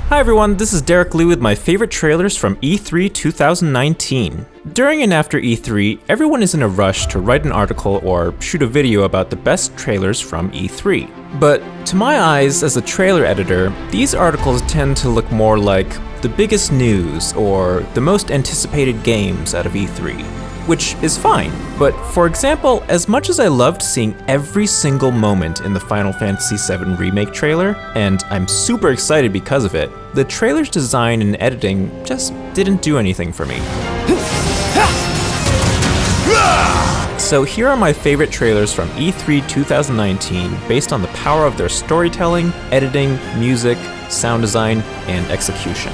Hi everyone, this is Derek Lieu with my favorite trailers from E3 2019. During and after E3, everyone is in a rush to write an article or shoot a video about the best trailers from E3. But to my eyes, as a trailer editor, these articles tend to look more like the biggest news or the most anticipated games out of E3. Which is fine, but for example, as much as I loved seeing every single moment in the Final Fantasy VII Remake trailer, and I'm super excited because of it, the trailer's design and editing just didn't do anything for me. So here are my favorite trailers from E3 2019 based on the power of their storytelling, editing, music, sound design, and execution.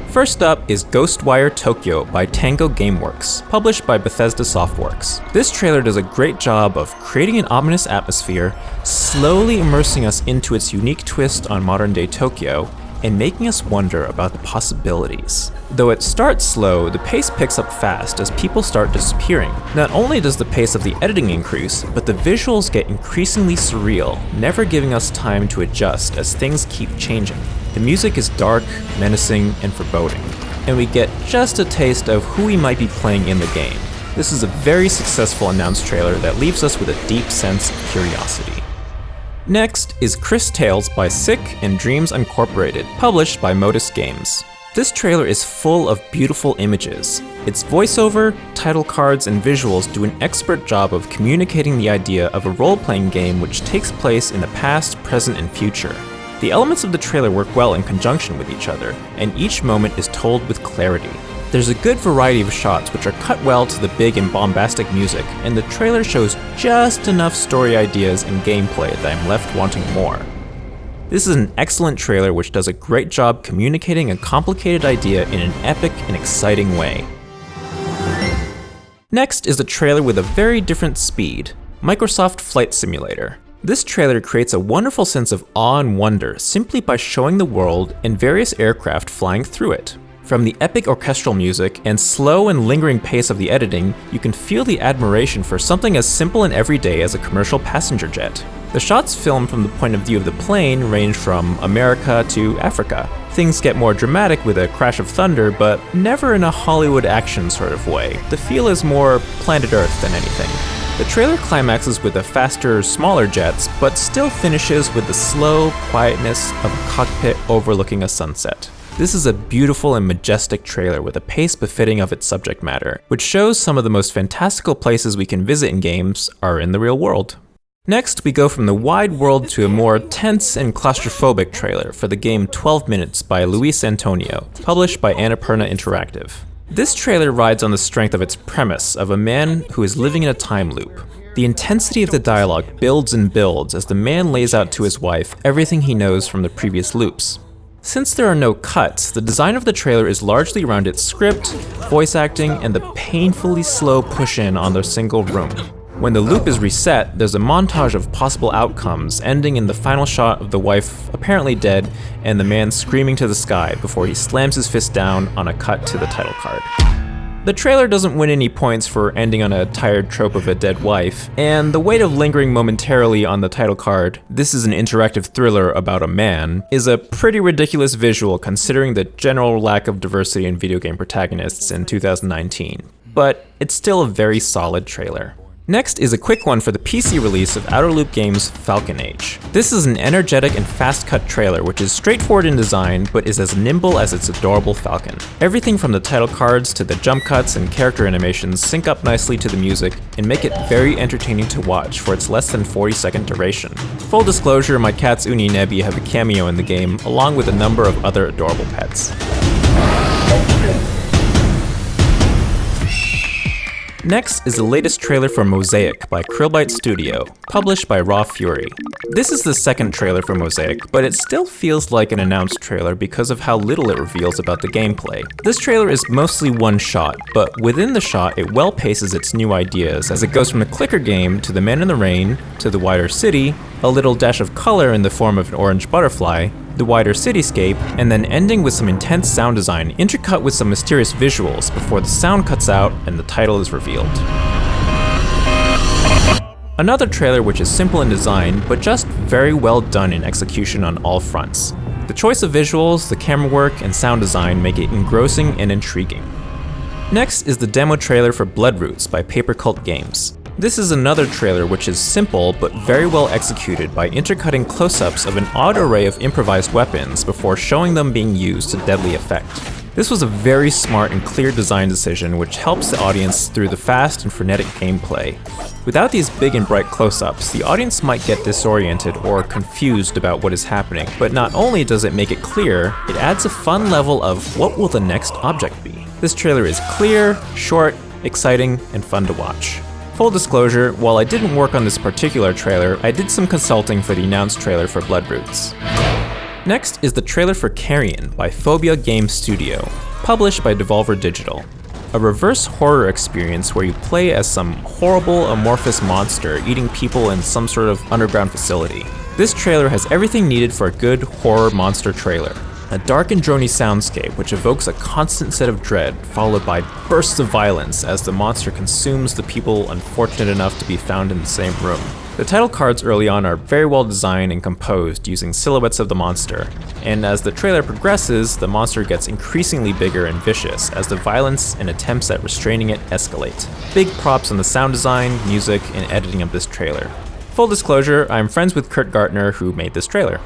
First up is Ghostwire Tokyo by Tango Gameworks, published by Bethesda Softworks. This trailer does a great job of creating an ominous atmosphere, slowly immersing us into its unique twist on modern-day Tokyo, and making us wonder about the possibilities. Though it starts slow, the pace picks up fast as people start disappearing. Not only does the pace of the editing increase, but the visuals get increasingly surreal, never giving us time to adjust as things keep changing. The music is dark, menacing, and foreboding, and we get just a taste of who we might be playing in the game. This is a very successful announced trailer that leaves us with a deep sense of curiosity. Next is Cris Tales by Sick and Dreams Incorporated, published by Modus Games. This trailer is full of beautiful images. Its voiceover, title cards, and visuals do an expert job of communicating the idea of a role-playing game which takes place in the past, present, and future. The elements of the trailer work well in conjunction with each other, and each moment is told with clarity. There's a good variety of shots which are cut well to the big and bombastic music, and the trailer shows just enough story ideas and gameplay that I'm left wanting more. This is an excellent trailer which does a great job communicating a complicated idea in an epic and exciting way. Next is a trailer with a very different speed, Microsoft Flight Simulator. This trailer creates a wonderful sense of awe and wonder simply by showing the world and various aircraft flying through it. From the epic orchestral music and slow and lingering pace of the editing, you can feel the admiration for something as simple and everyday as a commercial passenger jet. The shots filmed from the point of view of the plane range from America to Africa. Things get more dramatic with a crash of thunder, but never in a Hollywood action sort of way. The feel is more planet Earth than anything. The trailer climaxes with the faster, smaller jets, but still finishes with the slow quietness of a cockpit overlooking a sunset. This is a beautiful and majestic trailer with a pace befitting of its subject matter, which shows some of the most fantastical places we can visit in games are in the real world. Next, we go from the wide world to a more tense and claustrophobic trailer for the game 12 Minutes by Luis Antonio, published by Annapurna Interactive. This trailer rides on the strength of its premise of a man who is living in a time loop. The intensity of the dialogue builds and builds as the man lays out to his wife everything he knows from the previous loops. Since there are no cuts, the design of the trailer is largely around its script, voice acting, and the painfully slow push-in on the single room. When the loop is reset, there's a montage of possible outcomes, ending in the final shot of the wife apparently dead and the man screaming to the sky before he slams his fist down on a cut to the title card. The trailer doesn't win any points for ending on a tired trope of a dead wife, and the weight of lingering momentarily on the title card, "This is an interactive thriller about a man," is a pretty ridiculous visual considering the general lack of diversity in video game protagonists in 2019. But it's still a very solid trailer. Next is a quick one for the PC release of Outer Loop Games' Falcon Age. This is an energetic and fast-cut trailer which is straightforward in design but is as nimble as its adorable Falcon. Everything from the title cards to the jump cuts and character animations sync up nicely to the music and make it very entertaining to watch for its less than 40-second duration. Full disclosure, my cats Uni and Nebby have a cameo in the game along with a number of other adorable pets. Next is the latest trailer for Mosaic by Krillbyte Studio, published by Raw Fury. This is the second trailer for Mosaic, but it still feels like an announced trailer because of how little it reveals about the gameplay. This trailer is mostly one shot, but within the shot it well paces its new ideas as it goes from the clicker game to the man in the rain, to the wider city, a little dash of color in the form of an orange butterfly, the wider cityscape, and then ending with some intense sound design intercut with some mysterious visuals before the sound cuts out and the title is revealed. Another trailer which is simple in design, but just very well done in execution on all fronts. The choice of visuals, the camera work, and sound design make it engrossing and intriguing. Next is the demo trailer for Bloodroots by Paper Cult Games. This is another trailer which is simple but very well executed by intercutting close-ups of an odd array of improvised weapons before showing them being used to deadly effect. This was a very smart and clear design decision which helps the audience through the fast and frenetic gameplay. Without these big and bright close-ups, the audience might get disoriented or confused about what is happening, but not only does it make it clear, it adds a fun level of what will the next object be. This trailer is clear, short, exciting, and fun to watch. Full disclosure, while I didn't work on this particular trailer, I did some consulting for the announced trailer for Bloodroots. Next is the trailer for Carrion by Phobia Game Studio, published by Devolver Digital. A reverse horror experience where you play as some horrible amorphous monster eating people in some sort of underground facility. This trailer has everything needed for a good horror monster trailer. A dark and drony soundscape which evokes a constant set of dread, followed by bursts of violence as the monster consumes the people unfortunate enough to be found in the same room. The title cards early on are very well designed and composed using silhouettes of the monster, and as the trailer progresses, the monster gets increasingly bigger and vicious as the violence and attempts at restraining it escalate. Big props on the sound design, music, and editing of this trailer. Full disclosure, I'm friends with Kurt Gartner who made this trailer.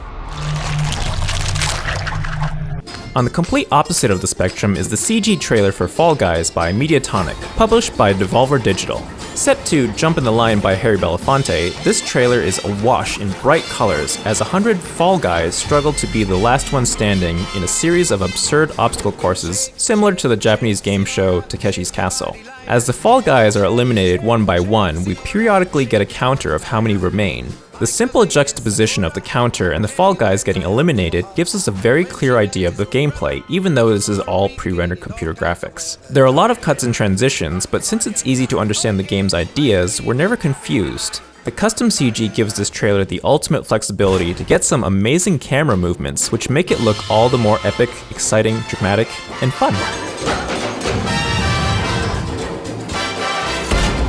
On the complete opposite of the spectrum is the CG trailer for Fall Guys by Mediatonic, published by Devolver Digital. Set to Jump in the Line by Harry Belafonte, this trailer is awash in bright colors as 100 Fall Guys struggle to be the last one standing in a series of absurd obstacle courses similar to the Japanese game show Takeshi's Castle. As the Fall Guys are eliminated one by one, we periodically get a counter of how many remain. The simple juxtaposition of the counter and the Fall Guys getting eliminated gives us a very clear idea of the gameplay, even though this is all pre-rendered computer graphics. There are a lot of cuts and transitions, but since it's easy to understand the game's ideas, we're never confused. The custom CG gives this trailer the ultimate flexibility to get some amazing camera movements, which make it look all the more epic, exciting, dramatic, and fun.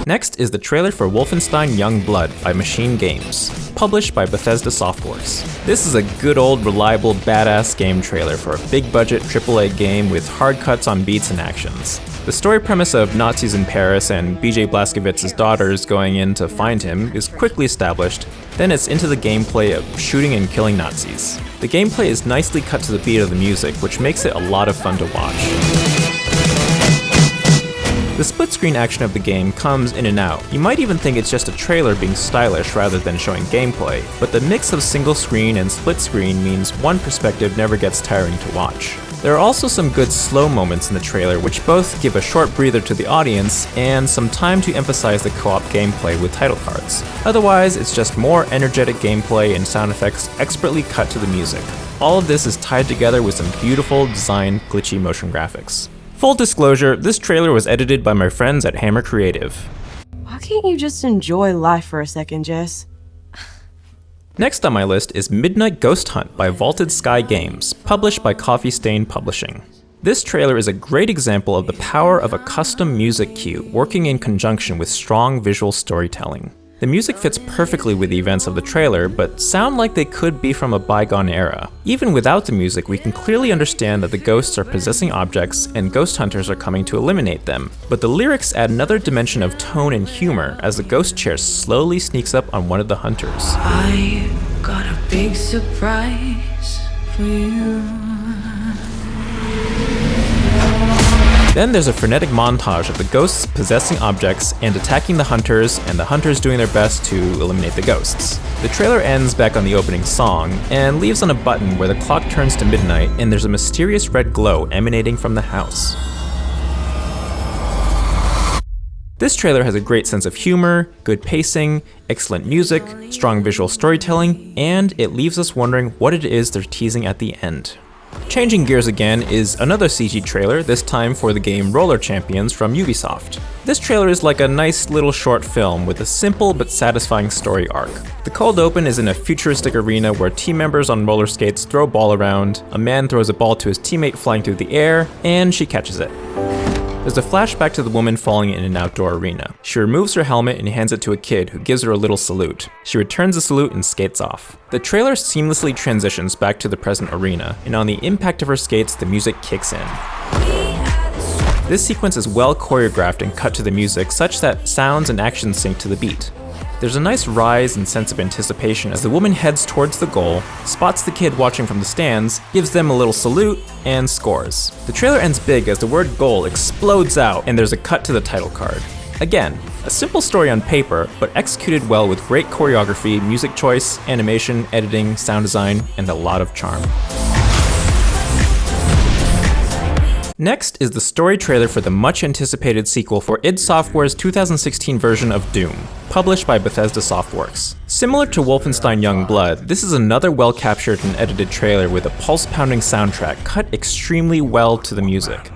Next is the trailer for Wolfenstein Youngblood by Machine Games, published by Bethesda Softworks. This is a good old reliable badass game trailer for a big budget AAA game with hard cuts on beats and actions. The story premise of Nazis in Paris and BJ Blazkowicz's daughters going in to find him is quickly established, then it's into the gameplay of shooting and killing Nazis. The gameplay is nicely cut to the beat of the music, which makes it a lot of fun to watch. The split-screen action of the game comes in and out. You might even think it's just a trailer being stylish rather than showing gameplay, but the mix of single-screen and split-screen means one perspective never gets tiring to watch. There are also some good slow moments in the trailer which both give a short breather to the audience and some time to emphasize the co-op gameplay with title cards. Otherwise, it's just more energetic gameplay and sound effects expertly cut to the music. All of this is tied together with some beautiful, designed, glitchy motion graphics. Full disclosure, this trailer was edited by my friends at Hammer Creative. Why can't you just enjoy life for a second, Jess? Next on my list is Midnight Ghost Hunt by Vaulted Sky Games, published by Coffee Stain Publishing. This trailer is a great example of the power of a custom music cue working in conjunction with strong visual storytelling. The music fits perfectly with the events of the trailer, but sound like they could be from a bygone era. Even without the music, we can clearly understand that the ghosts are possessing objects and ghost hunters are coming to eliminate them. But the lyrics add another dimension of tone and humor as the ghost chair slowly sneaks up on one of the hunters. I got a big surprise for you. Then there's a frenetic montage of the ghosts possessing objects and attacking the hunters, and the hunters doing their best to eliminate the ghosts. The trailer ends back on the opening song, and leaves on a button where the clock turns to midnight and there's a mysterious red glow emanating from the house. This trailer has a great sense of humor, good pacing, excellent music, strong visual storytelling, and it leaves us wondering what it is they're teasing at the end. Changing gears again is another CG trailer, this time for the game Roller Champions from Ubisoft. This trailer is like a nice little short film with a simple but satisfying story arc. The cold open is in a futuristic arena where team members on roller skates throw a ball around, a man throws a ball to his teammate flying through the air, and she catches it. There's a flashback to the woman falling in an outdoor arena. She removes her helmet and hands it to a kid who gives her a little salute. She returns the salute and skates off. The trailer seamlessly transitions back to the present arena, and on the impact of her skates, the music kicks in. This sequence is well choreographed and cut to the music such that sounds and actions sync to the beat. There's a nice rise and sense of anticipation as the woman heads towards the goal, spots the kid watching from the stands, gives them a little salute, and scores. The trailer ends big as the word goal explodes out and there's a cut to the title card. Again, a simple story on paper, but executed well with great choreography, music choice, animation, editing, sound design, and a lot of charm. Next is the story trailer for the much anticipated sequel for id Software's 2016 version of Doom, published by Bethesda Softworks. Similar to Wolfenstein Youngblood, this is another well-captured and edited trailer with a pulse-pounding soundtrack cut extremely well to the music.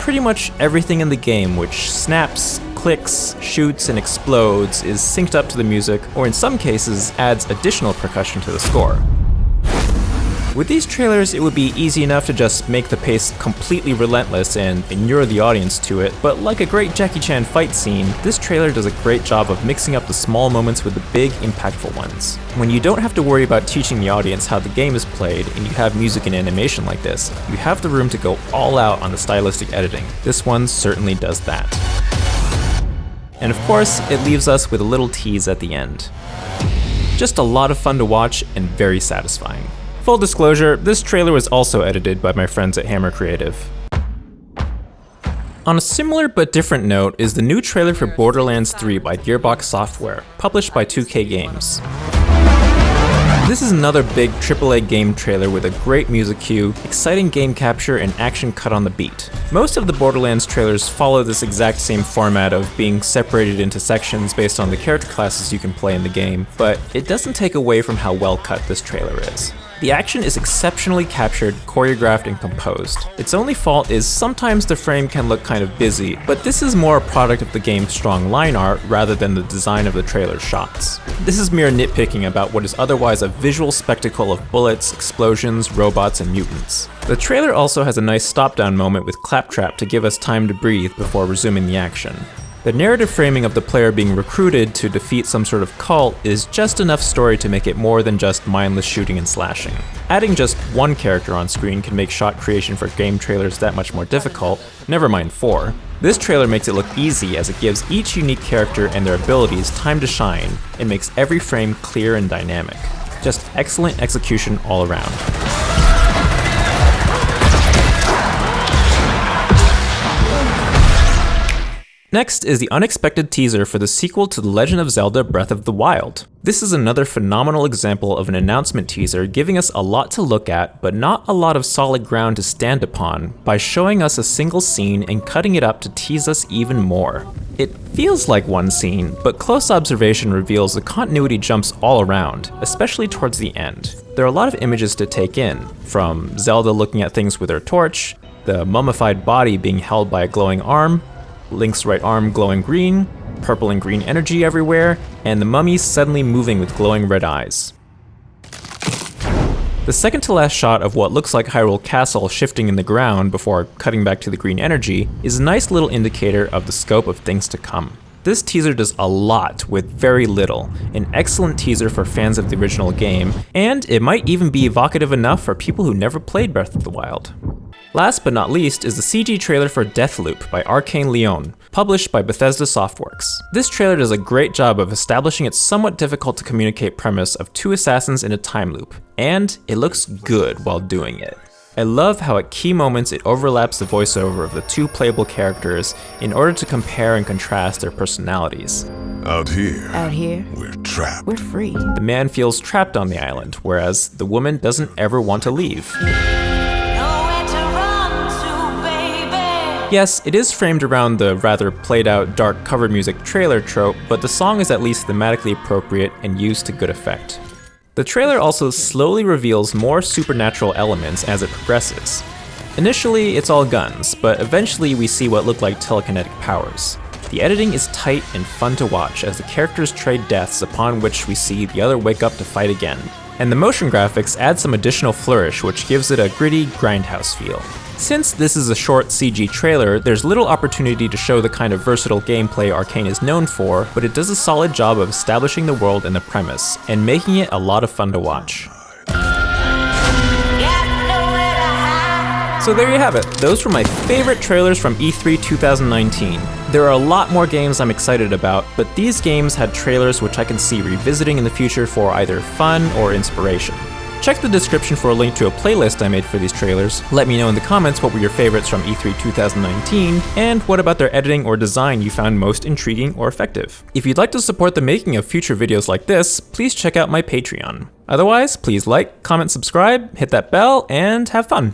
Pretty much everything in the game which snaps, clicks, shoots, and explodes is synced up to the music, or in some cases adds additional percussion to the score. With these trailers, it would be easy enough to just make the pace completely relentless and inure the audience to it, but like a great Jackie Chan fight scene, this trailer does a great job of mixing up the small moments with the big, impactful ones. When you don't have to worry about teaching the audience how the game is played, and you have music and animation like this, you have the room to go all out on the stylistic editing. This one certainly does that. And of course, it leaves us with a little tease at the end. Just a lot of fun to watch and very satisfying. Full disclosure, this trailer was also edited by my friends at Hammer Creative. On a similar but different note is the new trailer for Borderlands 3 by Gearbox Software, published by 2K Games. This is another big AAA game trailer with a great music cue, exciting game capture, and action cut on the beat. Most of the Borderlands trailers follow this exact same format of being separated into sections based on the character classes you can play in the game, but it doesn't take away from how well cut this trailer is. The action is exceptionally captured, choreographed, and composed. Its only fault is sometimes the frame can look kind of busy, but this is more a product of the game's strong line art rather than the design of the trailer's shots. This is mere nitpicking about what is otherwise a visual spectacle of bullets, explosions, robots, and mutants. The trailer also has a nice stop-down moment with Claptrap to give us time to breathe before resuming the action. The narrative framing of the player being recruited to defeat some sort of cult is just enough story to make it more than just mindless shooting and slashing. Adding just one character on screen can make shot creation for game trailers that much more difficult, never mind 4. This trailer makes it look easy as it gives each unique character and their abilities time to shine and makes every frame clear and dynamic. Just excellent execution all around. Next is the unexpected teaser for the sequel to The Legend of Zelda Breath of the Wild. This is another phenomenal example of an announcement teaser giving us a lot to look at, but not a lot of solid ground to stand upon, by showing us a single scene and cutting it up to tease us even more. It feels like one scene, but close observation reveals the continuity jumps all around, especially towards the end. There are a lot of images to take in, from Zelda looking at things with her torch, the mummified body being held by a glowing arm, Link's right arm glowing green, purple and green energy everywhere, and the mummy suddenly moving with glowing red eyes. The second to last shot of what looks like Hyrule Castle shifting in the ground before cutting back to the green energy is a nice little indicator of the scope of things to come. This teaser does a lot with very little, an excellent teaser for fans of the original game, and it might even be evocative enough for people who never played Breath of the Wild. Last but not least is the CG trailer for Deathloop by Arcane Leon, published by Bethesda Softworks. This trailer does a great job of establishing its somewhat difficult to communicate premise of 2 assassins in a time loop, and it looks good while doing it. I love how at key moments it overlaps the voiceover of the 2 playable characters in order to compare and contrast their personalities. Out here, we're trapped. We're free. The man feels trapped on the island, whereas the woman doesn't ever want to leave. Yes, it is framed around the rather played out dark cover music trailer trope, but the song is at least thematically appropriate and used to good effect. The trailer also slowly reveals more supernatural elements as it progresses. Initially, it's all guns, but eventually we see what look like telekinetic powers. The editing is tight and fun to watch as the characters trade deaths upon which we see the other wake up to fight again. and the motion graphics add some additional flourish which gives it a gritty grindhouse feel. Since this is a short CG trailer, there's little opportunity to show the kind of versatile gameplay Arcane is known for, but it does a solid job of establishing the world and the premise, and making it a lot of fun to watch. So there you have it. Those were my favorite trailers from E3 2019. There are a lot more games I'm excited about, but these games had trailers which I can see revisiting in the future for either fun or inspiration. Check the description for a link to a playlist I made for these trailers. Let me know in the comments what were your favorites from E3 2019, and what about their editing or design you found most intriguing or effective. If you'd like to support the making of future videos like this, please check out my Patreon. Otherwise, please like, comment, subscribe, hit that bell, and have fun.